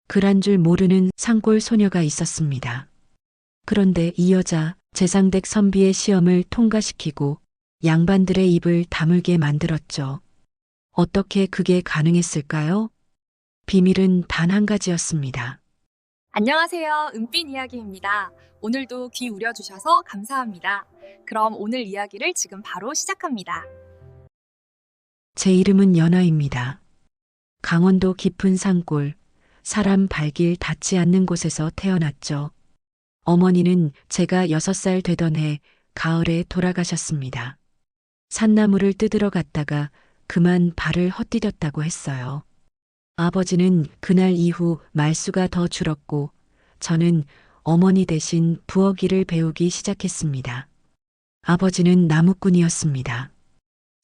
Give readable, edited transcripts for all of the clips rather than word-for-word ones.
그란 줄 모르는 산골 소녀가 있었습니다. 그런데 이 여자 재상댁 선비의 시험을 통과시키고 양반들의 입을 다물게 만들었죠. 어떻게 그게 가능했을까요? 비밀은 단 한 가지였습니다. 안녕하세요. 은빛 이야기입니다. 오늘도 귀 우려주셔서 감사합니다. 그럼 오늘 이야기를 지금 바로 시작합니다. 제 이름은 연아입니다. 강원도 깊은 산골, 사람 발길 닿지 않는 곳에서 태어났죠. 어머니는 제가 6살 되던 해 가을에 돌아가셨습니다. 산나무를 뜯으러 갔다가 그만 발을 헛디뎠다고 했어요. 아버지는 그날 이후 말수가 더 줄었고 저는 어머니 대신 부엌일을 배우기 시작했습니다. 아버지는 나무꾼이었습니다.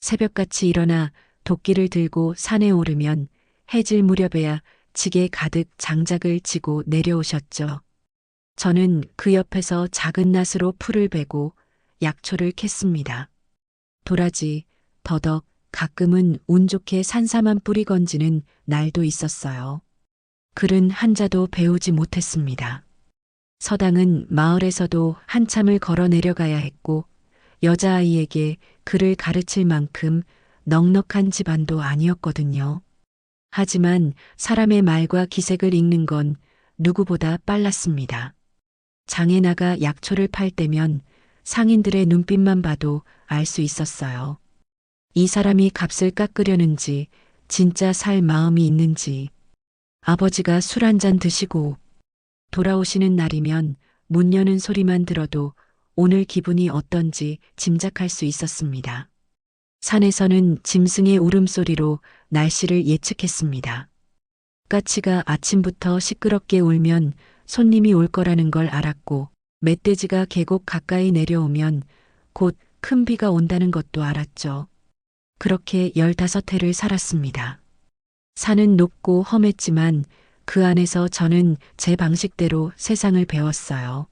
새벽같이 일어나 도끼를 들고 산에 오르면 해질 무렵에야 지게 가득 장작을 지고 내려오셨죠. 저는 그 옆에서 작은 낫으로 풀을 베고 약초를 캤습니다. 도라지, 더덕, 가끔은 운 좋게 산삼한 뿌리 건지는 날도 있었어요. 글은 한자도 배우지 못했습니다. 서당은 마을에서도 한참을 걸어 내려가야 했고 여자아이에게 글을 가르칠 만큼 넉넉한 집안도 아니었거든요. 하지만 사람의 말과 기색을 읽는 건 누구보다 빨랐습니다. 장에 나가 약초를 팔 때면 상인들의 눈빛만 봐도 알 수 있었어요. 이 사람이 값을 깎으려는지 진짜 살 마음이 있는지. 아버지가 술 한 잔 드시고 돌아오시는 날이면 문 여는 소리만 들어도 오늘 기분이 어떤지 짐작할 수 있었습니다. 산에서는 짐승의 울음소리로 날씨를 예측했습니다. 까치가 아침부터 시끄럽게 울면 손님이 올 거라는 걸 알았고 멧돼지가 계곡 가까이 내려오면 곧 큰 비가 온다는 것도 알았죠. 그렇게 15해를 살았습니다. 산은 높고 험했지만 그 안에서 저는 제 방식대로 세상을 배웠어요.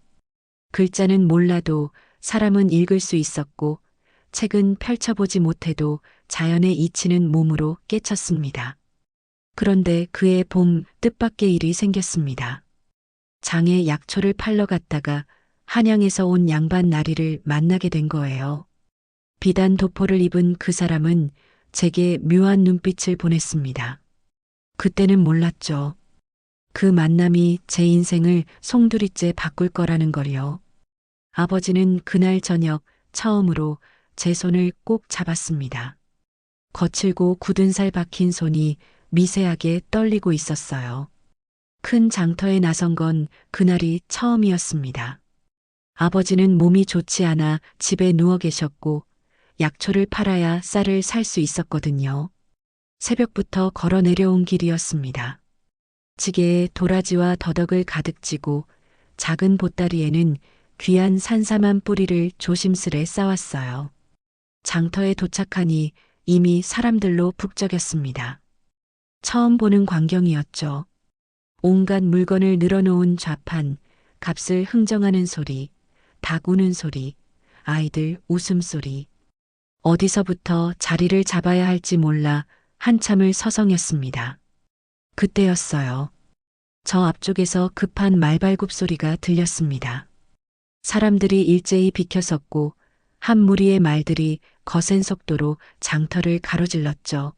글자는 몰라도 사람은 읽을 수 있었고 책은 펼쳐보지 못해도 자연에 잊히는 몸으로 깨쳤습니다. 그런데 그해 봄 뜻밖의 일이 생겼습니다. 장에 약초를 팔러 갔다가 한양에서 온 양반 나리를 만나게 된 거예요. 비단 도포를 입은 그 사람은 제게 묘한 눈빛을 보냈습니다. 그때는 몰랐죠. 그 만남이 제 인생을 송두리째 바꿀 거라는 걸요. 아버지는 그날 저녁 처음으로 제 손을 꼭 잡았습니다. 거칠고 굳은 살 박힌 손이 미세하게 떨리고 있었어요. 큰 장터에 나선 건 그날이 처음이었습니다. 아버지는 몸이 좋지 않아 집에 누워 계셨고 약초를 팔아야 쌀을 살 수 있었거든요. 새벽부터 걸어 내려온 길이었습니다. 지게에 도라지와 더덕을 가득 쥐고 작은 보따리에는 귀한 산삼한 뿌리를 조심스레 쌓았어요. 장터에 도착하니 이미 사람들로 북적였습니다. 처음 보는 광경이었죠. 온갖 물건을 늘어놓은 좌판, 값을 흥정하는 소리, 닭 우는 소리, 아이들 웃음소리. 어디서부터 자리를 잡아야 할지 몰라 한참을 서성였습니다. 그때였어요. 저 앞쪽에서 급한 말발굽 소리가 들렸습니다. 사람들이 일제히 비켜섰고 한 무리의 말들이 거센 속도로 장터를 가로질렀죠.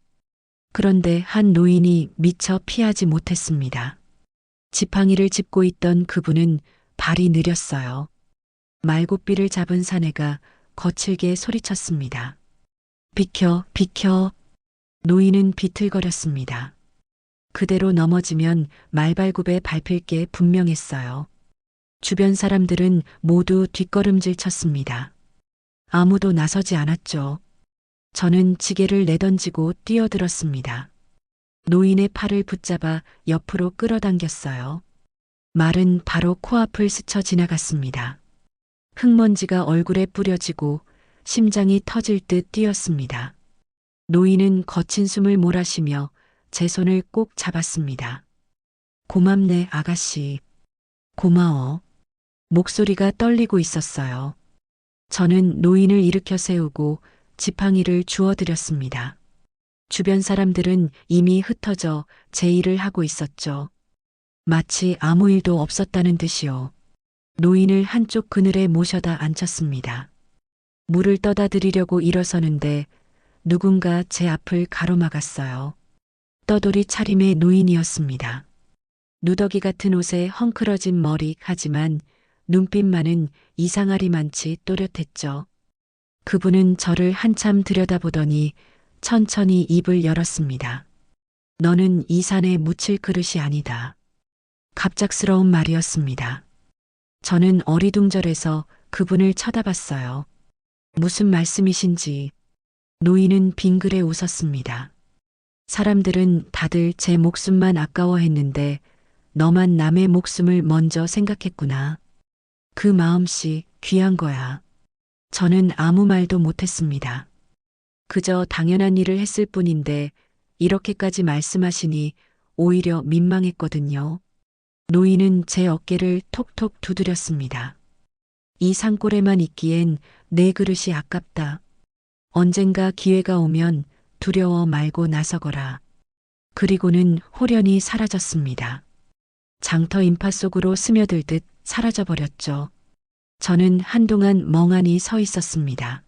그런데 한 노인이 미처 피하지 못했습니다. 지팡이를 짚고 있던 그분은 발이 느렸어요. 말굽비를 잡은 사내가 거칠게 소리쳤습니다. 비켜, 비켜. 노인은 비틀거렸습니다. 그대로 넘어지면 말발굽에 밟힐 게 분명했어요. 주변 사람들은 모두 뒷걸음질 쳤습니다. 아무도 나서지 않았죠. 저는 지게를 내던지고 뛰어들었습니다. 노인의 팔을 붙잡아 옆으로 끌어당겼어요. 말은 바로 코앞을 스쳐 지나갔습니다. 흙먼지가 얼굴에 뿌려지고 심장이 터질 듯 뛰었습니다. 노인은 거친 숨을 몰아쉬며 제 손을 꼭 잡았습니다. 고맙네, 아가씨. 고마워. 목소리가 떨리고 있었어요. 저는 노인을 일으켜 세우고 지팡이를 주워드렸습니다. 주변 사람들은 이미 흩어져 제 일을 하고 있었죠. 마치 아무 일도 없었다는 듯이요. 노인을 한쪽 그늘에 모셔다 앉혔습니다. 물을 떠다 드리려고 일어서는데 누군가 제 앞을 가로막았어요. 떠돌이 차림의 노인이었습니다. 누더기 같은 옷에 헝클어진 머리 하지만 눈빛만은 이상하리만치 또렷했죠. 그분은 저를 한참 들여다보더니 천천히 입을 열었습니다. 너는 이 산에 묻힐 그릇이 아니다. 갑작스러운 말이었습니다. 저는 어리둥절해서 그분을 쳐다봤어요. 무슨 말씀이신지. 노인은 빙그레 웃었습니다. 사람들은 다들 제 목숨만 아까워했는데 너만 남의 목숨을 먼저 생각했구나. 그 마음씨 귀한 거야. 저는 아무 말도 못했습니다. 그저 당연한 일을 했을 뿐인데 이렇게까지 말씀하시니 오히려 민망했거든요. 노인은 제 어깨를 톡톡 두드렸습니다. 이 산골에만 있기엔 내 그릇이 아깝다. 언젠가 기회가 오면 두려워 말고 나서거라. 그리고는 홀연히 사라졌습니다. 장터 인파 속으로 스며들듯 사라져버렸죠. 저는 한동안 멍하니 서 있었습니다.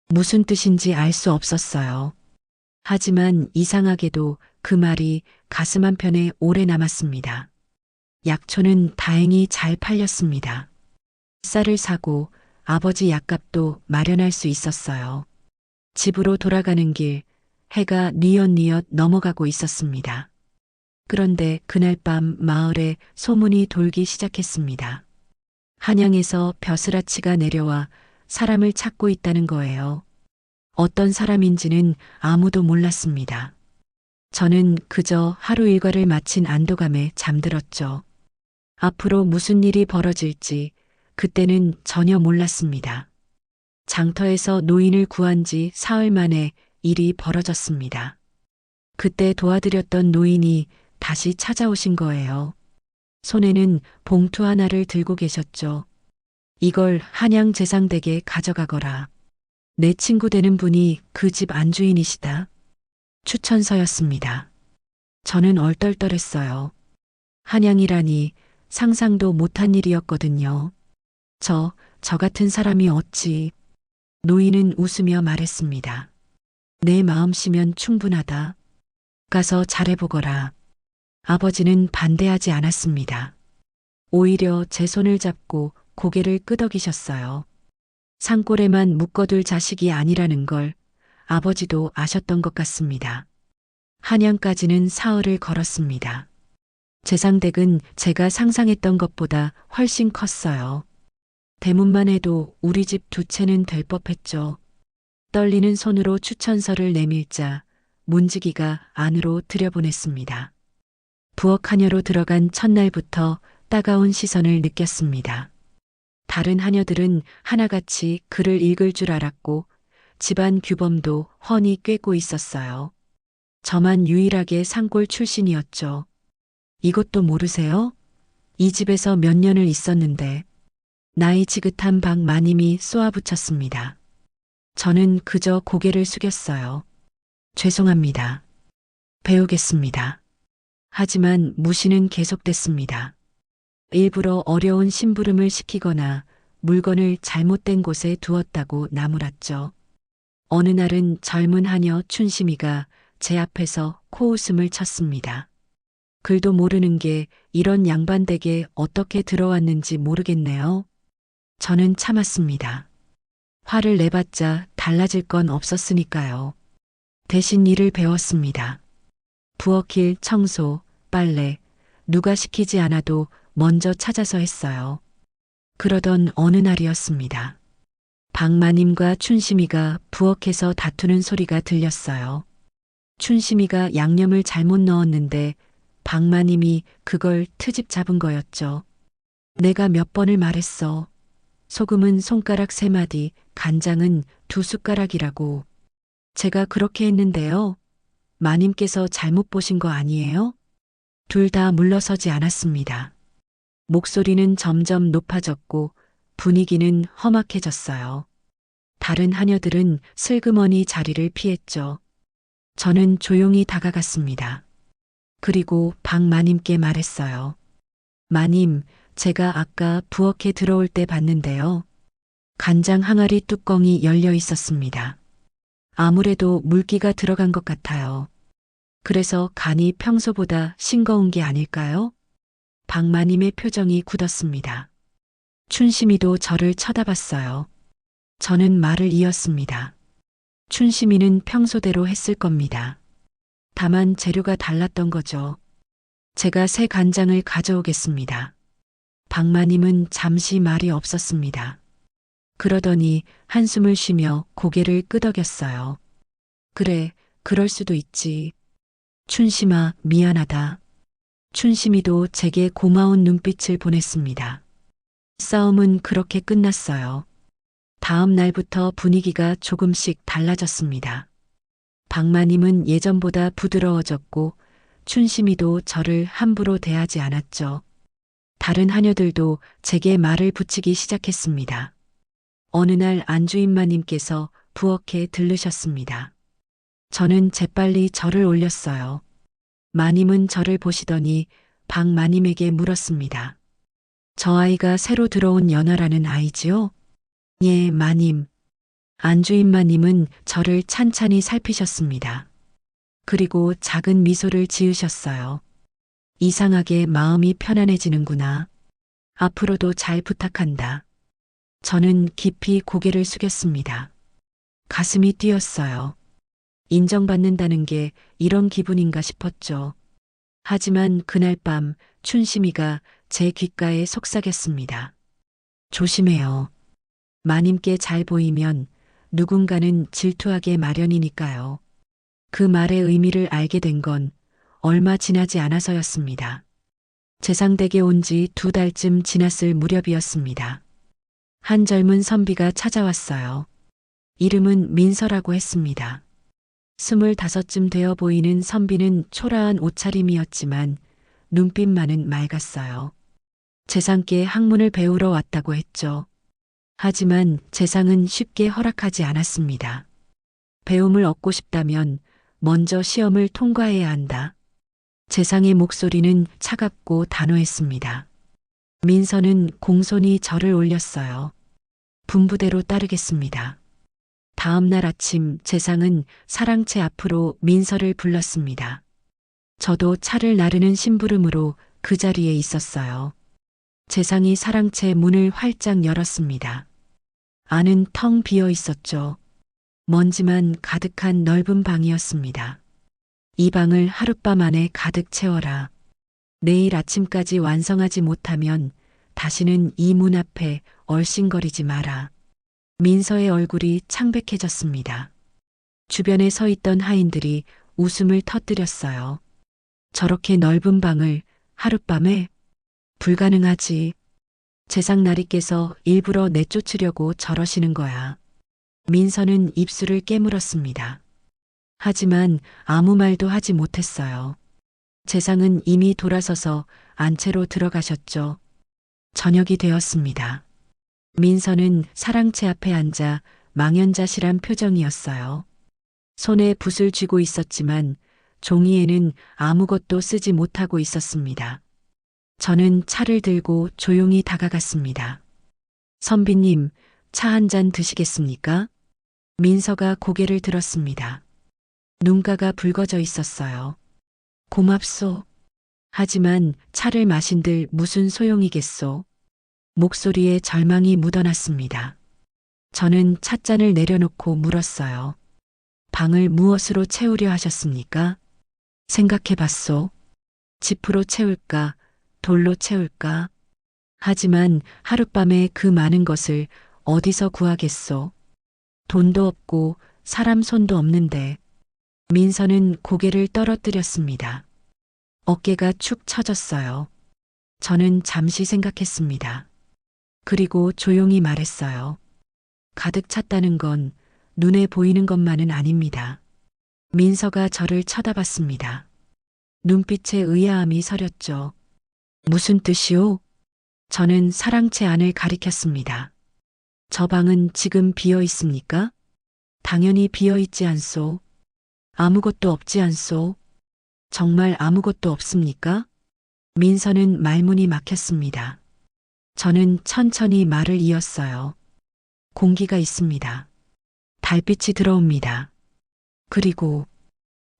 무슨 뜻인지 알 수 없었어요. 하지만 이상하게도 그 말이 가슴 한편에 오래 남았습니다. 약초는 다행히 잘 팔렸습니다. 쌀을 사고 아버지 약값도 마련할 수 있었어요. 집으로 돌아가는 길, 해가 뉘엿뉘엿 넘어가고 있었습니다. 그런데 그날 밤 마을에 소문이 돌기 시작했습니다. 한양에서 벼슬아치가 내려와 사람을 찾고 있다는 거예요. 어떤 사람인지는 아무도 몰랐습니다. 저는 그저 하루 일과를 마친 안도감에 잠들었죠. 앞으로 무슨 일이 벌어질지 그때는 전혀 몰랐습니다. 장터에서 노인을 구한 지 사흘 만에 일이 벌어졌습니다. 그때 도와드렸던 노인이 다시 찾아오신 거예요. 손에는 봉투 하나를 들고 계셨죠. 이걸 한양 재상댁에 가져가거라. 내 친구 되는 분이 그 집 안주인이시다. 추천서였습니다. 저는 얼떨떨했어요. 한양이라니 상상도 못한 일이었거든요. 저 같은 사람이 어찌. 노인은 웃으며 말했습니다. 내 마음씨면 충분하다. 가서 잘해보거라. 아버지는 반대하지 않았습니다. 오히려 제 손을 잡고 고개를 끄덕이셨어요. 산골에만 묶어둘 자식이 아니라는 걸 아버지도 아셨던 것 같습니다. 한양까지는 사흘을 걸었습니다. 재상댁은 제가 상상했던 것보다 훨씬 컸어요. 대문만 해도 우리 집 두 채는 될 법했죠. 떨리는 손으로 추천서를 내밀자 문지기가 안으로 들여보냈습니다. 부엌 하녀로 들어간 첫날부터 따가운 시선을 느꼈습니다. 다른 하녀들은 하나같이 글을 읽을 줄 알았고 집안 규범도 훤히 꿰고 있었어요. 저만 유일하게 산골 출신이었죠. 이것도 모르세요? 이 집에서 몇 년을 있었는데 나이 지긋한 박 마님이 쏘아붙였습니다. 저는 그저 고개를 숙였어요. 죄송합니다. 배우겠습니다. 하지만 무시는 계속됐습니다. 일부러 어려운 심부름을 시키거나 물건을 잘못된 곳에 두었다고 나무랐죠. 어느 날은 젊은 하녀 춘심이가 제 앞에서 코웃음을 쳤습니다. 글도 모르는 게 이런 양반댁에 어떻게 들어왔는지 모르겠네요. 저는 참았습니다. 화를 내봤자 달라질 건 없었으니까요. 대신 일을 배웠습니다. 부엌일 청소, 빨래, 누가 시키지 않아도 먼저 찾아서 했어요. 그러던 어느 날이었습니다. 박마님과 춘심이가 부엌에서 다투는 소리가 들렸어요. 춘심이가 양념을 잘못 넣었는데 박마님이 그걸 트집 잡은 거였죠. 내가 몇 번을 말했어. 소금은 손가락 3마디, 간장은 2숟가락이라고. 제가 그렇게 했는데요. 마님께서 잘못 보신 거 아니에요? 둘 다 물러서지 않았습니다. 목소리는 점점 높아졌고 분위기는 험악해졌어요. 다른 하녀들은 슬그머니 자리를 피했죠. 저는 조용히 다가갔습니다. 그리고 박마님께 말했어요. 마님, 제가 아까 부엌에 들어올 때 봤는데요. 간장 항아리 뚜껑이 열려 있었습니다. 아무래도 물기가 들어간 것 같아요. 그래서 간이 평소보다 싱거운 게 아닐까요? 박마님의 표정이 굳었습니다. 춘심이도 저를 쳐다봤어요. 저는 말을 이었습니다. 춘심이는 평소대로 했을 겁니다. 다만 재료가 달랐던 거죠. 제가 새 간장을 가져오겠습니다. 박마님은 잠시 말이 없었습니다. 그러더니 한숨을 쉬며 고개를 끄덕였어요. 그래, 그럴 수도 있지. 춘심아, 미안하다. 춘심이도 제게 고마운 눈빛을 보냈습니다. 싸움은 그렇게 끝났어요. 다음 날부터 분위기가 조금씩 달라졌습니다. 박마님은 예전보다 부드러워졌고 춘심이도 저를 함부로 대하지 않았죠. 다른 하녀들도 제게 말을 붙이기 시작했습니다. 어느 날 안주인마님께서 부엌에 들르셨습니다. 저는 재빨리 절을 올렸어요. 마님은 저를 보시더니 박마님에게 물었습니다. 저 아이가 새로 들어온 연하라는 아이지요? 예, 마님. 안주인마님은 저를 찬찬히 살피셨습니다. 그리고 작은 미소를 지으셨어요. 이상하게 마음이 편안해지는구나. 앞으로도 잘 부탁한다. 저는 깊이 고개를 숙였습니다. 가슴이 뛰었어요. 인정받는다는 게 이런 기분인가 싶었죠. 하지만 그날 밤 춘심이가 제 귓가에 속삭였습니다. 조심해요. 마님께 잘 보이면 누군가는 질투하게 마련이니까요. 그 말의 의미를 알게 된 건 얼마 지나지 않아서였습니다. 재상댁에 온 지 2달쯤 지났을 무렵이었습니다. 한 젊은 선비가 찾아왔어요. 이름은 민서라고 했습니다. 25쯤 되어 보이는 선비는 초라한 옷차림이었지만 눈빛만은 맑았어요. 재상께 학문을 배우러 왔다고 했죠. 하지만 재상은 쉽게 허락하지 않았습니다. 배움을 얻고 싶다면 먼저 시험을 통과해야 한다. 재상의 목소리는 차갑고 단호했습니다. 민서는 공손히 절을 올렸어요. 분부대로 따르겠습니다. 다음 날 아침 재상은 사랑채 앞으로 민서를 불렀습니다. 저도 차를 나르는 심부름으로 그 자리에 있었어요. 재상이 사랑채 문을 활짝 열었습니다. 안은 텅 비어 있었죠. 먼지만 가득한 넓은 방이었습니다. 이 방을 하룻밤 안에 가득 채워라. 내일 아침까지 완성하지 못하면 다시는 이 문 앞에 얼씬거리지 마라. 민서의 얼굴이 창백해졌습니다. 주변에 서 있던 하인들이 웃음을 터뜨렸어요. 저렇게 넓은 방을 하룻밤에? 불가능하지. 재상나리께서 일부러 내쫓으려고 저러시는 거야. 민서는 입술을 깨물었습니다. 하지만 아무 말도 하지 못했어요. 재상은 이미 돌아서서 안채로 들어가셨죠. 저녁이 되었습니다. 민서는 사랑채 앞에 앉아 망연자실한 표정이었어요. 손에 붓을 쥐고 있었지만 종이에는 아무것도 쓰지 못하고 있었습니다. 저는 차를 들고 조용히 다가갔습니다. 선비님, 차 한 잔 드시겠습니까? 민서가 고개를 들었습니다. 눈가가 붉어져 있었어요. 고맙소. 하지만 차를 마신들 무슨 소용이겠소. 목소리에 절망이 묻어났습니다. 저는 찻잔을 내려놓고 물었어요. 방을 무엇으로 채우려 하셨습니까? 생각해봤소. 지프로 채울까, 돌로 채울까? 하지만 하룻밤에 그 많은 것을 어디서 구하겠소? 돈도 없고 사람 손도 없는데. 민서는 고개를 떨어뜨렸습니다. 어깨가 축 처졌어요. 저는 잠시 생각했습니다. 그리고 조용히 말했어요. 가득 찼다는 건 눈에 보이는 것만은 아닙니다. 민서가 저를 쳐다봤습니다. 눈빛에 의아함이 서렸죠. 무슨 뜻이오? 저는 사랑채 안을 가리켰습니다. 저 방은 지금 비어 있습니까? 당연히 비어 있지 않소. 아무것도 없지 않소. 정말 아무것도 없습니까? 민서는 말문이 막혔습니다. 저는 천천히 말을 이었어요. 공기가 있습니다. 달빛이 들어옵니다. 그리고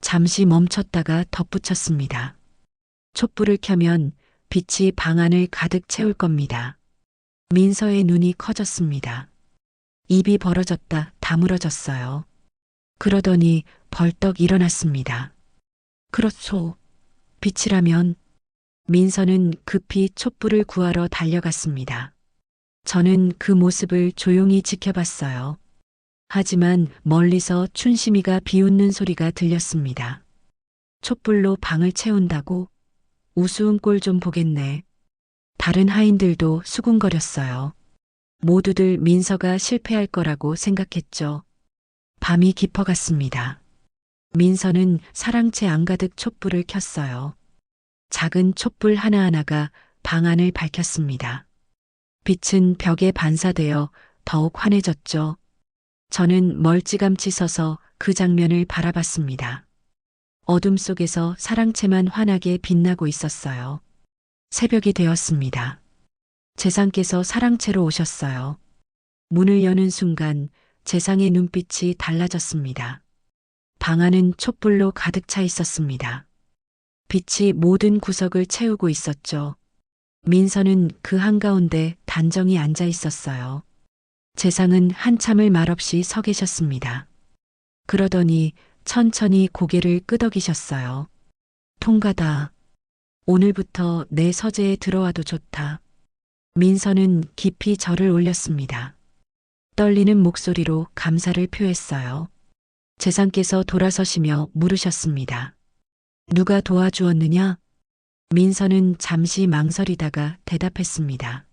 잠시 멈췄다가 덧붙였습니다. 촛불을 켜면 빛이 방 안을 가득 채울 겁니다. 민서의 눈이 커졌습니다. 입이 벌어졌다 다물어졌어요. 그러더니 벌떡 일어났습니다. 그렇소. 빛이라면. 민서는 급히 촛불을 구하러 달려갔습니다. 저는 그 모습을 조용히 지켜봤어요. 하지만 멀리서 춘심이가 비웃는 소리가 들렸습니다. 촛불로 방을 채운다고? 우스운 꼴 좀 보겠네. 다른 하인들도 수군거렸어요. 모두들 민서가 실패할 거라고 생각했죠. 밤이 깊어갔습니다. 민서는 사랑채 안가득 촛불을 켰어요. 작은 촛불 하나하나가 방 안을 밝혔습니다. 빛은 벽에 반사되어 더욱 환해졌죠. 저는 멀찌감치 서서 그 장면을 바라봤습니다. 어둠 속에서 사랑채만 환하게 빛나고 있었어요. 새벽이 되었습니다. 재상께서 사랑채로 오셨어요. 문을 여는 순간 재상의 눈빛이 달라졌습니다. 방 안은 촛불로 가득 차 있었습니다. 빛이 모든 구석을 채우고 있었죠. 민서는 그 한가운데 단정히 앉아 있었어요. 재상은 한참을 말없이 서 계셨습니다. 그러더니 천천히 고개를 끄덕이셨어요. 통가다. 오늘부터 내 서재에 들어와도 좋다. 민서는 깊이 절을 올렸습니다. 떨리는 목소리로 감사를 표했어요. 재상께서 돌아서시며 물으셨습니다. 누가 도와주었느냐? 민서는 잠시 망설이다가 대답했습니다.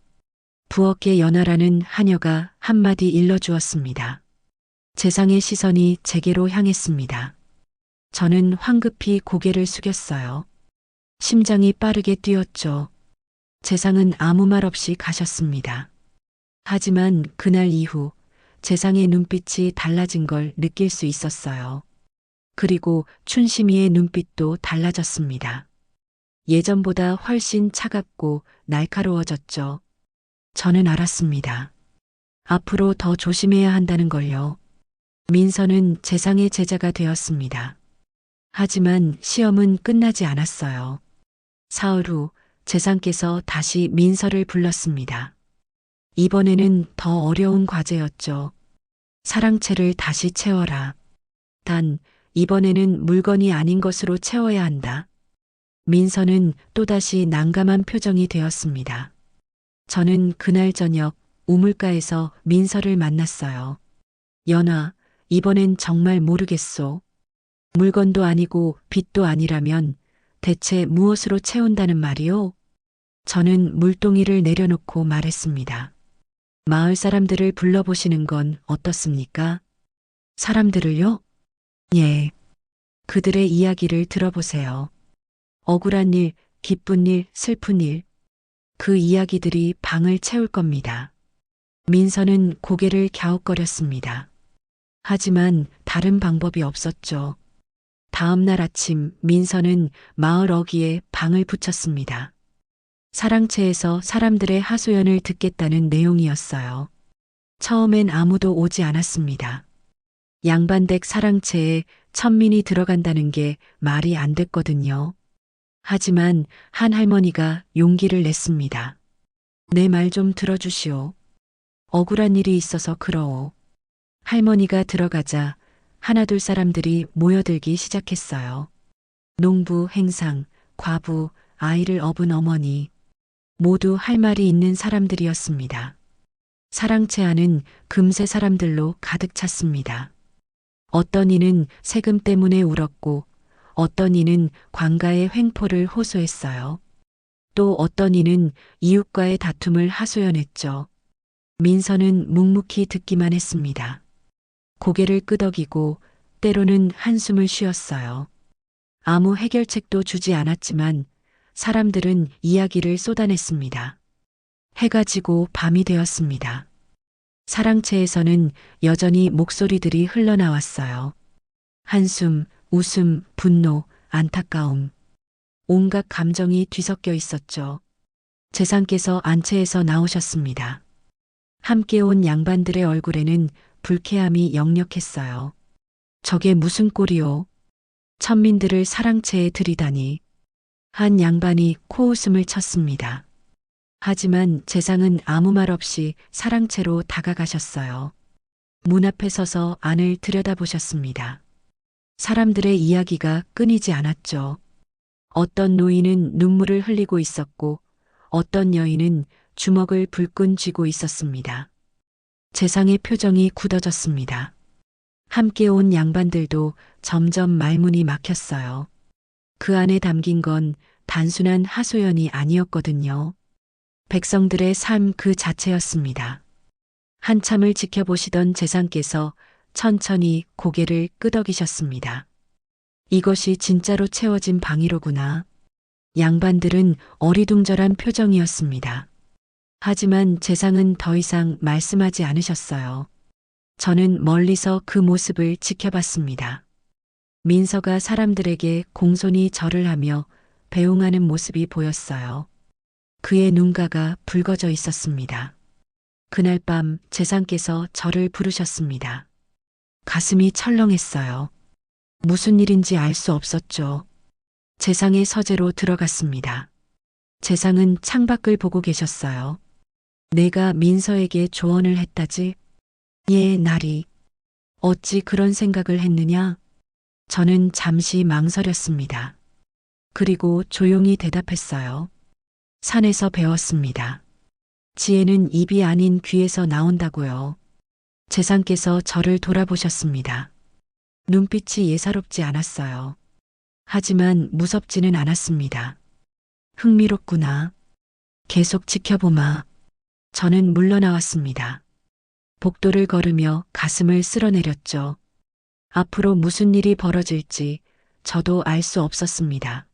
부엌의 연하라는 하녀가 한마디 일러주었습니다. 재상의 시선이 제게로 향했습니다. 저는 황급히 고개를 숙였어요. 심장이 빠르게 뛰었죠. 재상은 아무 말 없이 가셨습니다. 하지만 그날 이후 재상의 눈빛이 달라진 걸 느낄 수 있었어요. 그리고 춘심이의 눈빛도 달라졌습니다. 예전보다 훨씬 차갑고 날카로워졌죠. 저는 알았습니다. 앞으로 더 조심해야 한다는 걸요. 민서는 재상의 제자가 되었습니다. 하지만 시험은 끝나지 않았어요. 사흘 후 재상께서 다시 민서를 불렀습니다. 이번에는 더 어려운 과제였죠. 사랑채를 다시 채워라. 단 이번에는 물건이 아닌 것으로 채워야 한다. 민서는 또다시 난감한 표정이 되었습니다. 저는 그날 저녁 우물가에서 민서를 만났어요. 연아, 이번엔 정말 모르겠소. 물건도 아니고 빛도 아니라면 대체 무엇으로 채운다는 말이오? 저는 물동이를 내려놓고 말했습니다. 마을 사람들을 불러보시는 건 어떻습니까? 사람들을요? 예. 그들의 이야기를 들어보세요. 억울한 일, 기쁜 일, 슬픈 일. 그 이야기들이 방을 채울 겁니다. 민서는 고개를 갸웃거렸습니다. 하지만 다른 방법이 없었죠. 다음 날 아침 민서는 마을 어귀에 방을 붙였습니다. 사랑채에서 사람들의 하소연을 듣겠다는 내용이었어요. 처음엔 아무도 오지 않았습니다. 양반댁 사랑채에 천민이 들어간다는 게 말이 안 됐거든요. 하지만 한 할머니가 용기를 냈습니다. 내 말 좀 들어주시오. 억울한 일이 있어서 그러오. 할머니가 들어가자 하나둘 사람들이 모여들기 시작했어요. 농부, 행상, 과부, 아이를 업은 어머니. 모두 할 말이 있는 사람들이었습니다. 사랑채 안은 금세 사람들로 가득 찼습니다. 어떤 이는 세금 때문에 울었고 어떤 이는 관가의 횡포를 호소했어요. 또 어떤 이는 이웃과의 다툼을 하소연했죠. 민서는 묵묵히 듣기만 했습니다. 고개를 끄덕이고 때로는 한숨을 쉬었어요. 아무 해결책도 주지 않았지만 사람들은 이야기를 쏟아냈습니다. 해가 지고 밤이 되었습니다. 사랑채에서는 여전히 목소리들이 흘러나왔어요. 한숨, 웃음, 분노, 안타까움. 온갖 감정이 뒤섞여 있었죠. 재상께서 안채에서 나오셨습니다. 함께 온 양반들의 얼굴에는 불쾌함이 역력했어요. 저게 무슨 꼴이오? 천민들을 사랑채에 들이다니. 한 양반이 코웃음을 쳤습니다. 하지만 재상은 아무 말 없이 사랑채로 다가가셨어요. 문 앞에 서서 안을 들여다보셨습니다. 사람들의 이야기가 끊이지 않았죠. 어떤 노인은 눈물을 흘리고 있었고 어떤 여인은 주먹을 불끈 쥐고 있었습니다. 재상의 표정이 굳어졌습니다. 함께 온 양반들도 점점 말문이 막혔어요. 그 안에 담긴 건 단순한 하소연이 아니었거든요. 백성들의 삶 그 자체였습니다. 한참을 지켜보시던 재상께서 천천히 고개를 끄덕이셨습니다. 이것이 진짜로 채워진 방이로구나. 양반들은 어리둥절한 표정이었습니다. 하지만 재상은 더 이상 말씀하지 않으셨어요. 저는 멀리서 그 모습을 지켜봤습니다. 민서가 사람들에게 공손히 절을 하며 배웅하는 모습이 보였어요. 그의 눈가가 붉어져 있었습니다. 그날 밤 재상께서 저를 부르셨습니다. 가슴이 철렁했어요. 무슨 일인지 알 수 없었죠. 재상의 서재로 들어갔습니다. 재상은 창밖을 보고 계셨어요. 내가 민서에게 조언을 했다지? 예, 나리. 어찌 그런 생각을 했느냐? 저는 잠시 망설였습니다. 그리고 조용히 대답했어요. 산에서 배웠습니다. 지혜는 입이 아닌 귀에서 나온다고요. 재상께서 저를 돌아보셨습니다. 눈빛이 예사롭지 않았어요. 하지만 무섭지는 않았습니다. 흥미롭구나. 계속 지켜보마. 저는 물러나왔습니다. 복도를 걸으며 가슴을 쓸어내렸죠. 앞으로 무슨 일이 벌어질지 저도 알 수 없었습니다.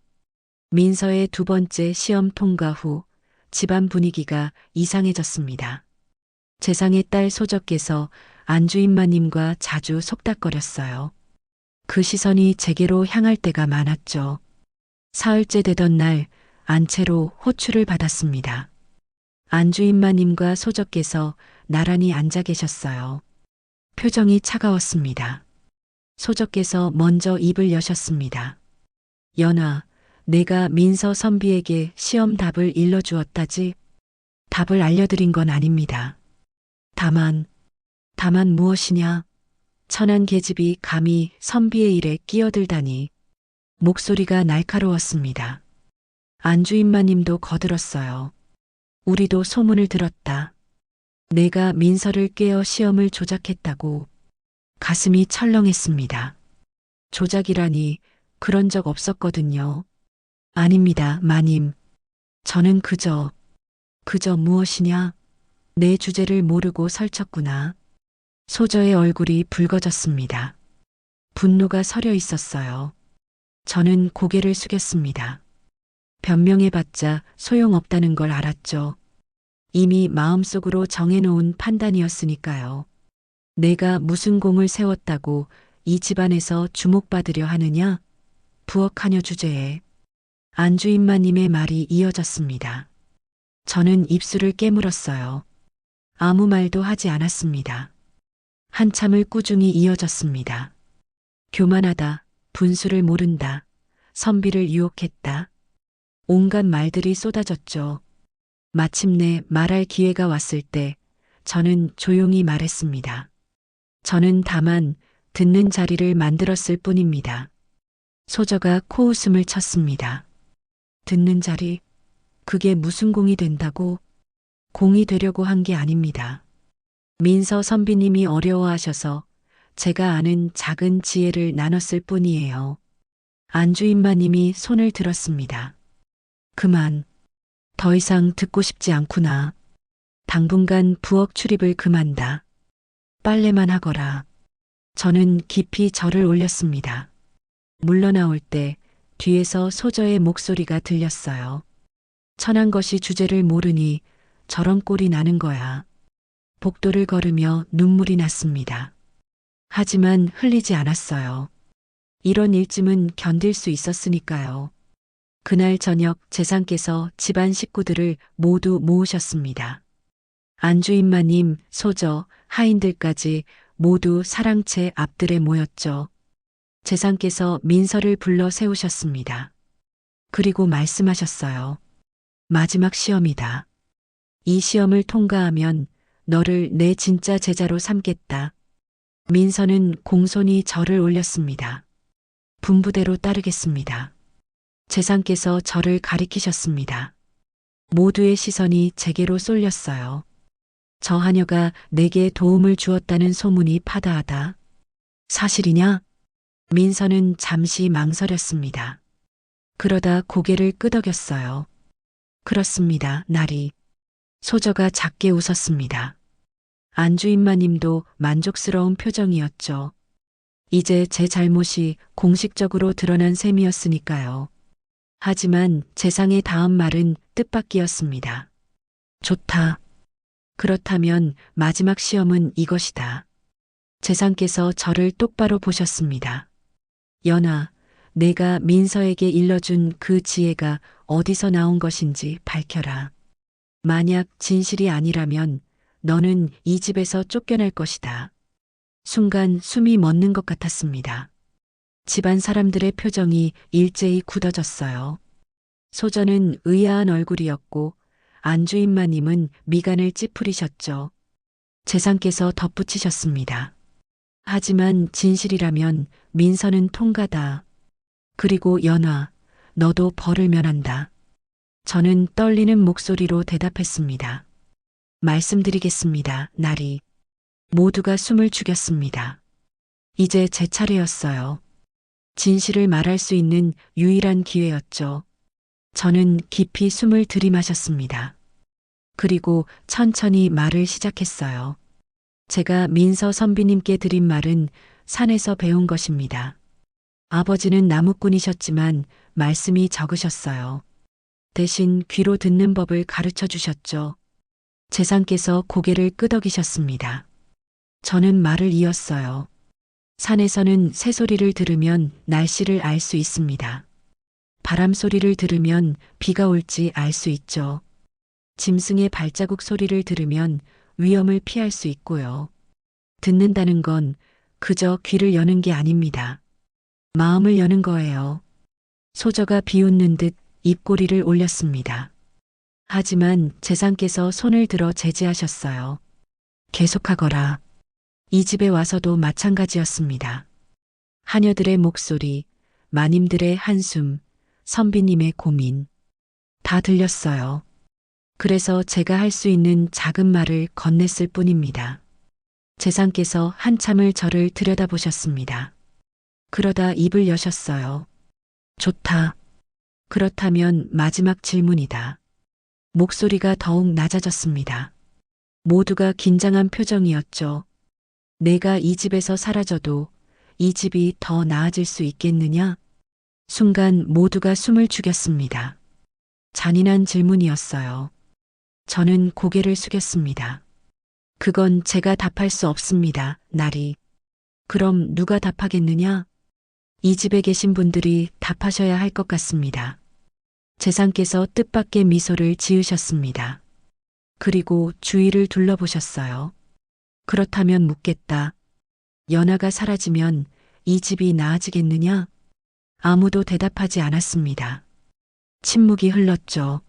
민서의 두 번째 시험 통과 후 집안 분위기가 이상해졌습니다. 재상의 딸 소적께서 안주인마님과 자주 속닥거렸어요. 그 시선이 제게로 향할 때가 많았죠. 사흘째 되던 날 안채로 호출을 받았습니다. 안주인마님과 소적께서 나란히 앉아 계셨어요. 표정이 차가웠습니다. 소적께서 먼저 입을 여셨습니다. 연아, 내가 민서 선비에게 시험 답을 일러주었다지? 답을 알려드린 건 아닙니다. 다만 무엇이냐? 천한 계집이 감히 선비의 일에 끼어들다니. 목소리가 날카로웠습니다. 안주인마님도 거들었어요. 우리도 소문을 들었다. 내가 민서를 꿰어 시험을 조작했다고. 가슴이 철렁했습니다. 조작이라니 그런 적 없었거든요. 아닙니다, 마님. 저는 그저 무엇이냐? 내 주제를 모르고 설쳤구나. 소저의 얼굴이 붉어졌습니다. 분노가 서려 있었어요. 저는 고개를 숙였습니다. 변명해봤자 소용없다는 걸 알았죠. 이미 마음속으로 정해놓은 판단이었으니까요. 내가 무슨 공을 세웠다고 이 집안에서 주목받으려 하느냐? 부엌하녀 주제에. 안주인마님의 말이 이어졌습니다. 저는 입술을 깨물었어요. 아무 말도 하지 않았습니다. 한참을 꾸준히 이어졌습니다. 교만하다, 분수를 모른다, 선비를 유혹했다. 온갖 말들이 쏟아졌죠. 마침내 말할 기회가 왔을 때 저는 조용히 말했습니다. 저는 다만 듣는 자리를 만들었을 뿐입니다. 소저가 코웃음을 쳤습니다. 듣는 자리? 그게 무슨 공이 된다고? 공이 되려고 한 게 아닙니다. 민서 선비님이 어려워하셔서 제가 아는 작은 지혜를 나눴을 뿐이에요. 안주인마님이 손을 들었습니다. 그만. 더 이상 듣고 싶지 않구나. 당분간 부엌 출입을 금한다. 빨래만 하거라. 저는 깊이 절을 올렸습니다. 물러나올 때 뒤에서 소저의 목소리가 들렸어요. 천한 것이 주제를 모르니 저런 꼴이 나는 거야. 복도를 걸으며 눈물이 났습니다. 하지만 흘리지 않았어요. 이런 일쯤은 견딜 수 있었으니까요. 그날 저녁 재상께서 집안 식구들을 모두 모으셨습니다. 안주인마님, 소저, 하인들까지 모두 사랑채 앞들에 모였죠. 재상께서 민서를 불러 세우셨습니다. 그리고 말씀하셨어요. 마지막 시험이다. 이 시험을 통과하면 너를 내 진짜 제자로 삼겠다. 민서는 공손히 절을 올렸습니다. 분부대로 따르겠습니다. 재상께서 저를 가리키셨습니다. 모두의 시선이 제게로 쏠렸어요. 저 하녀가 내게 도움을 주었다는 소문이 파다하다. 사실이냐? 민서는 잠시 망설였습니다. 그러다 고개를 끄덕였어요. 그렇습니다, 나리. 소저가 작게 웃었습니다. 안주인마님도 만족스러운 표정이었죠. 이제 제 잘못이 공식적으로 드러난 셈이었으니까요. 하지만 재상의 다음 말은 뜻밖이었습니다. 좋다. 그렇다면 마지막 시험은 이것이다. 재상께서 저를 똑바로 보셨습니다. 연아, 내가 민서에게 일러준 그 지혜가 어디서 나온 것인지 밝혀라. 만약 진실이 아니라면 너는 이 집에서 쫓겨날 것이다. 순간 숨이 멎는 것 같았습니다. 집안 사람들의 표정이 일제히 굳어졌어요. 소저는 의아한 얼굴이었고 안주인마님은 미간을 찌푸리셨죠. 재상께서 덧붙이셨습니다. 하지만 진실이라면 민서는 통과다. 그리고 연화, 너도 벌을 면한다. 저는 떨리는 목소리로 대답했습니다. 말씀드리겠습니다, 나리. 모두가 숨을 죽였습니다. 이제 제 차례였어요. 진실을 말할 수 있는 유일한 기회였죠. 저는 깊이 숨을 들이마셨습니다. 그리고 천천히 말을 시작했어요. 제가 민서 선비님께 드린 말은 산에서 배운 것입니다. 아버지는 나무꾼이셨지만 말씀이 적으셨어요. 대신 귀로 듣는 법을 가르쳐 주셨죠. 재상께서 고개를 끄덕이셨습니다. 저는 말을 이었어요. 산에서는 새소리를 들으면 날씨를 알 수 있습니다. 바람 소리를 들으면 비가 올지 알 수 있죠. 짐승의 발자국 소리를 들으면 위험을 피할 수 있고요. 듣는다는 건 그저 귀를 여는 게 아닙니다. 마음을 여는 거예요. 소저가 비웃는 듯 입꼬리를 올렸습니다. 하지만 재상께서 손을 들어 제지하셨어요. 계속하거라. 이 집에 와서도 마찬가지였습니다. 하녀들의 목소리, 마님들의 한숨, 선비님의 고민. 다 들렸어요. 그래서 제가 할 수 있는 작은 말을 건넸을 뿐입니다. 재상께서 한참을 저를 들여다보셨습니다. 그러다 입을 여셨어요. 좋다. 그렇다면 마지막 질문이다. 목소리가 더욱 낮아졌습니다. 모두가 긴장한 표정이었죠. 내가 이 집에서 사라져도 이 집이 더 나아질 수 있겠느냐? 순간 모두가 숨을 죽였습니다. 잔인한 질문이었어요. 저는 고개를 숙였습니다. 그건 제가 답할 수 없습니다, 나리. 그럼 누가 답하겠느냐? 이 집에 계신 분들이 답하셔야 할 것 같습니다. 재상께서 뜻밖의 미소를 지으셨습니다. 그리고 주위를 둘러보셨어요. 그렇다면 묻겠다. 연하가 사라지면 이 집이 나아지겠느냐? 아무도 대답하지 않았습니다. 침묵이 흘렀죠.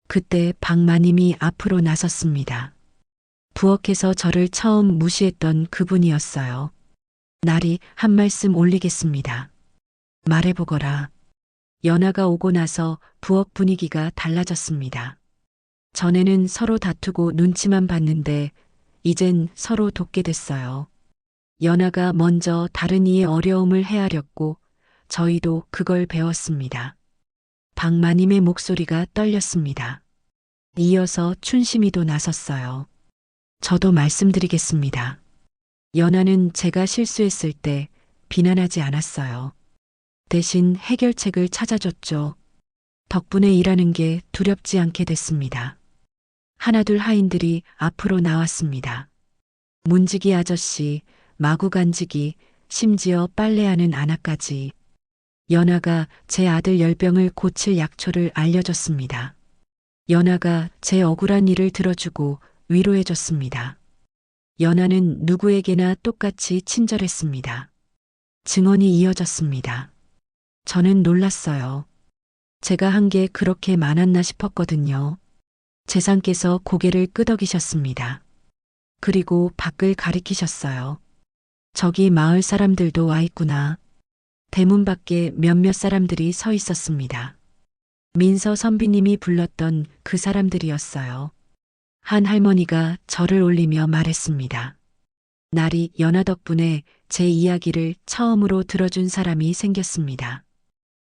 그때 박마님이 앞으로 나섰습니다. 부엌에서 저를 처음 무시했던 그분이었어요. 나리, 한 말씀 올리겠습니다. 말해보거라. 연하가 오고 나서 부엌 분위기가 달라졌습니다. 전에는 서로 다투고 눈치만 봤는데 이젠 서로 돕게 됐어요. 연하가 먼저 다른 이의 어려움을 헤아렸고 저희도 그걸 배웠습니다. 박마님의 목소리가 떨렸습니다. 이어서 춘심이도 나섰어요. 저도 말씀드리겠습니다. 연하는 제가 실수했을 때 비난하지 않았어요. 대신 해결책을 찾아줬죠. 덕분에 일하는 게 두렵지 않게 됐습니다. 하나둘 하인들이 앞으로 나왔습니다. 문지기 아저씨, 마구간지기, 심지어 빨래하는 아나까지. 연하가 제 아들 열병을 고칠 약초를 알려줬습니다. 연하가 제 억울한 일을 들어주고 위로해줬습니다. 연하는 누구에게나 똑같이 친절했습니다. 증언이 이어졌습니다. 저는 놀랐어요. 제가 한 게 그렇게 많았나 싶었거든요. 재상께서 고개를 끄덕이셨습니다. 그리고 밖을 가리키셨어요. 저기 마을 사람들도 와 있구나. 대문 밖에 몇몇 사람들이 서 있었습니다. 민서 선비님이 불렀던 그 사람들이었어요. 한 할머니가 절을 올리며 말했습니다. 날이 연하 덕분에 제 이야기를 처음으로 들어준 사람이 생겼습니다.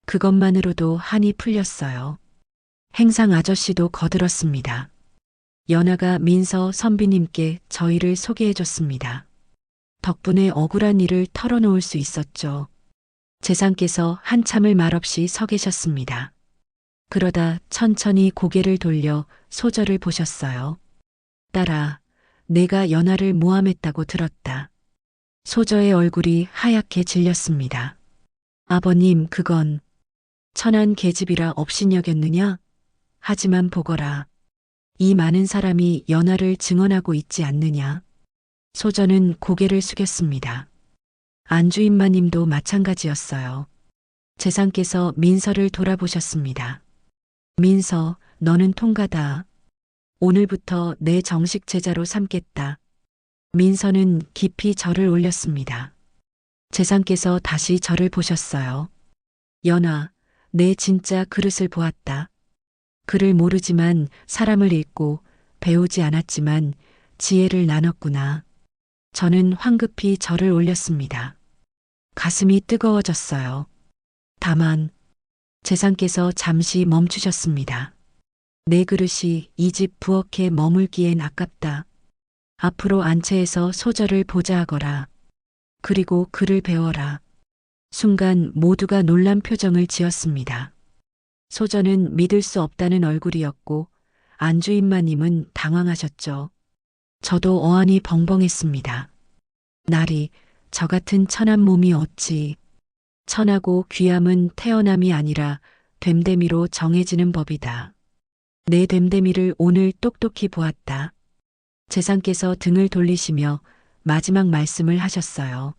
그것만으로도 한이 풀렸어요. 행상 아저씨도 거들었습니다. 연하가 민서 선비님께 저희를 소개해줬습니다. 덕분에 억울한 일을 털어놓을 수 있었죠. 재상께서 한참을 말없이 서 계셨습니다. 그러다 천천히 고개를 돌려 소절을 보셨어요. 딸아, 내가 연하를 모함했다고 들었다. 소저의 얼굴이 하얗게 질렸습니다. 아버님, 그건 천한 계집이라 업신여겼느냐? 하지만 보거라. 이 많은 사람이 연하를 증언하고 있지 않느냐? 소저는 고개를 숙였습니다. 안주인마님도 마찬가지였어요. 재상께서 민서를 돌아보셨습니다. 민서, 너는 통가다. 오늘부터 내 정식 제자로 삼겠다. 민서는 깊이 절을 올렸습니다. 재상께서 다시 저를 보셨어요. 연하, 내 진짜 그릇을 보았다. 글을 모르지만 사람을 읽고 배우지 않았지만 지혜를 나눴구나. 저는 황급히 절을 올렸습니다. 가슴이 뜨거워졌어요. 다만 재상께서 잠시 멈추셨습니다. 내 그릇이 이 집 부엌에 머물기엔 아깝다. 앞으로 안채에서 소절을 보자 하거라. 그리고 글을 배워라. 순간 모두가 놀란 표정을 지었습니다. 소저는 믿을 수 없다는 얼굴이었고 안주인마님은 당황하셨죠. 저도 어안이 벙벙했습니다. 날이 저 같은 천한 몸이 어찌 천하고 귀함은 태어남이 아니라 됨됨이로 정해지는 법이다. 내 됨됨이를 오늘 똑똑히 보았다. 재상께서 등을 돌리시며 마지막 말씀을 하셨어요.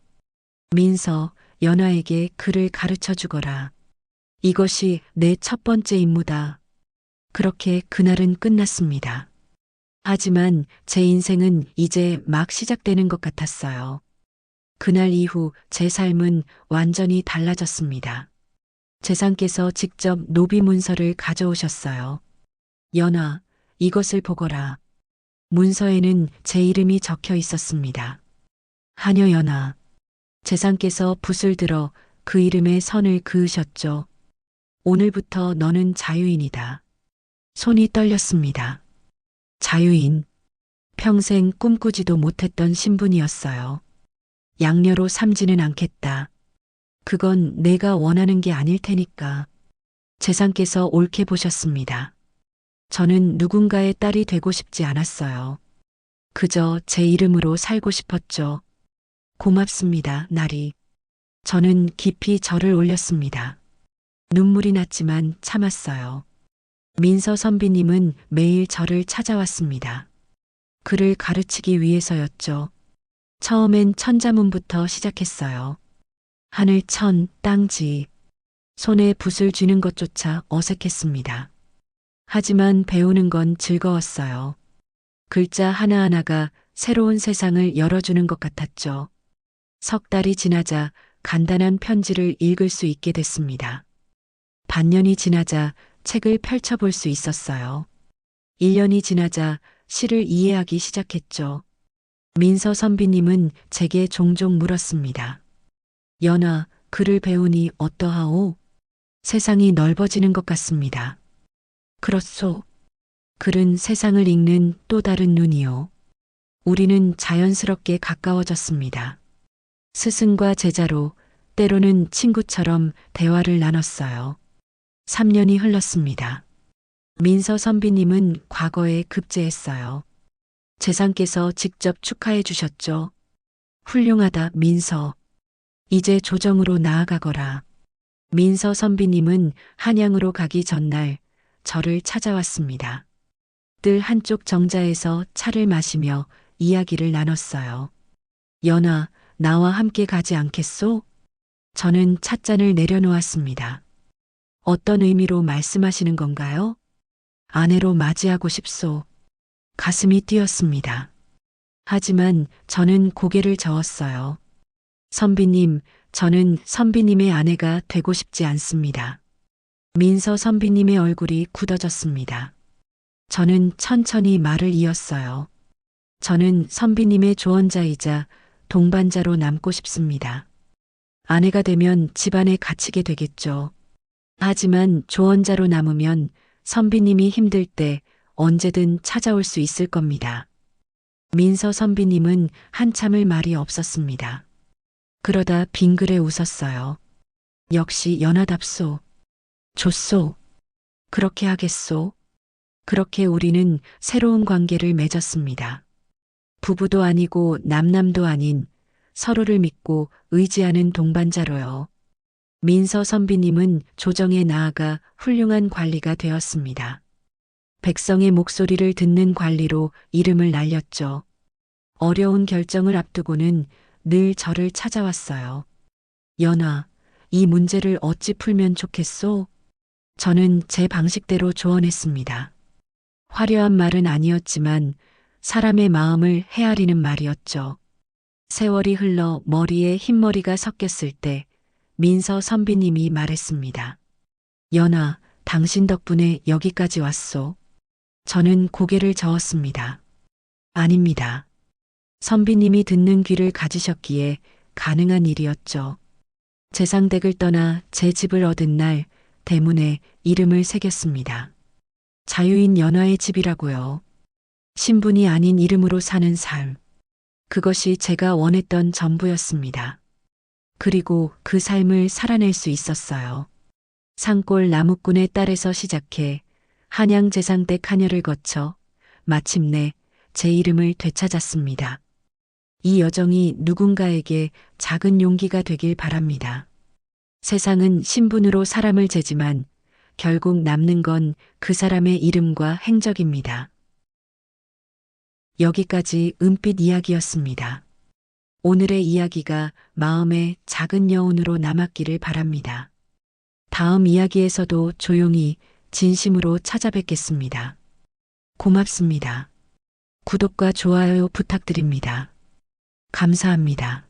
민서, 연하에게 글을 가르쳐 주거라. 이것이 내 첫 번째 임무다. 그렇게 그날은 끝났습니다. 하지만 제 인생은 이제 막 시작되는 것 같았어요. 그날 이후 제 삶은 완전히 달라졌습니다. 재상께서 직접 노비 문서를 가져오셨어요. 연하, 이것을 보거라. 문서에는 제 이름이 적혀 있었습니다. 하녀 연하. 재상께서 붓을 들어 그 이름에 선을 그으셨죠. 오늘부터 너는 자유인이다. 손이 떨렸습니다. 자유인. 평생 꿈꾸지도 못했던 신분이었어요. 양녀로 삼지는 않겠다. 그건 내가 원하는 게 아닐 테니까. 재상께서 옳게 보셨습니다. 저는 누군가의 딸이 되고 싶지 않았어요. 그저 제 이름으로 살고 싶었죠. 고맙습니다, 날이. 저는 깊이 절을 올렸습니다. 눈물이 났지만 참았어요. 민서 선비님은 매일 저를 찾아왔습니다. 글을 가르치기 위해서였죠. 처음엔 천자문부터 시작했어요. 하늘 천, 땅지. 손에 붓을 쥐는 것조차 어색했습니다. 하지만 배우는 건 즐거웠어요. 글자 하나하나가 새로운 세상을 열어주는 것 같았죠. 석 달이 지나자 간단한 편지를 읽을 수 있게 됐습니다. 반년이 지나자 책을 펼쳐볼 수 있었어요. 1년이 지나자 시를 이해하기 시작했죠. 민서 선비님은 제게 종종 물었습니다. 연하, 글을 배우니 어떠하오? 세상이 넓어지는 것 같습니다. 그렇소. 글은 세상을 읽는 또 다른 눈이요. 우리는 자연스럽게 가까워졌습니다. 스승과 제자로 때로는 친구처럼 대화를 나눴어요. 3년이 흘렀습니다. 민서 선비님은 과거에 급제했어요. 재상께서 직접 축하해 주셨죠. 훌륭하다, 민서. 이제 조정으로 나아가거라. 민서 선비님은 한양으로 가기 전날 저를 찾아왔습니다. 뜰 한쪽 정자에서 차를 마시며 이야기를 나눴어요. 연아, 나와 함께 가지 않겠소? 저는 찻잔을 내려놓았습니다. 어떤 의미로 말씀하시는 건가요? 아내로 맞이하고 싶소. 가슴이 뛰었습니다. 하지만 저는 고개를 저었어요. 선비님, 저는 선비님의 아내가 되고 싶지 않습니다. 민서 선비님의 얼굴이 굳어졌습니다. 저는 천천히 말을 이었어요. 저는 선비님의 조언자이자 동반자로 남고 싶습니다. 아내가 되면 집안에 갇히게 되겠죠. 하지만 조언자로 남으면 선비님이 힘들 때 언제든 찾아올 수 있을 겁니다. 민서 선비님은 한참을 말이 없었습니다. 그러다 빙그레 웃었어요. 역시 연하답소. 좋소. 그렇게 하겠소. 그렇게 우리는 새로운 관계를 맺었습니다. 부부도 아니고 남남도 아닌 서로를 믿고 의지하는 동반자로요. 민서 선비님은 조정에 나아가 훌륭한 관리가 되었습니다. 백성의 목소리를 듣는 관리로 이름을 날렸죠. 어려운 결정을 앞두고는 늘 저를 찾아왔어요. 연아, 이 문제를 어찌 풀면 좋겠소? 저는 제 방식대로 조언했습니다. 화려한 말은 아니었지만 사람의 마음을 헤아리는 말이었죠. 세월이 흘러 머리에 흰머리가 섞였을 때 민서 선비님이 말했습니다. 연아, 당신 덕분에 여기까지 왔소. 저는 고개를 저었습니다. 아닙니다. 선비님이 듣는 귀를 가지셨기에 가능한 일이었죠. 재상댁을 떠나 제 집을 얻은 날 대문에 이름을 새겼습니다. 자유인 연화의 집이라고요. 신분이 아닌 이름으로 사는 삶. 그것이 제가 원했던 전부였습니다. 그리고 그 삶을 살아낼 수 있었어요. 산골 나무꾼의 딸에서 시작해 한양 재상댁 하녀를 거쳐 마침내 제 이름을 되찾았습니다. 이 여정이 누군가에게 작은 용기가 되길 바랍니다. 세상은 신분으로 사람을 재지만 결국 남는 건 그 사람의 이름과 행적입니다. 여기까지 은빛 이야기였습니다. 오늘의 이야기가 마음의 작은 여운으로 남았기를 바랍니다. 다음 이야기에서도 조용히 진심으로 찾아뵙겠습니다. 고맙습니다. 구독과 좋아요 부탁드립니다. 감사합니다.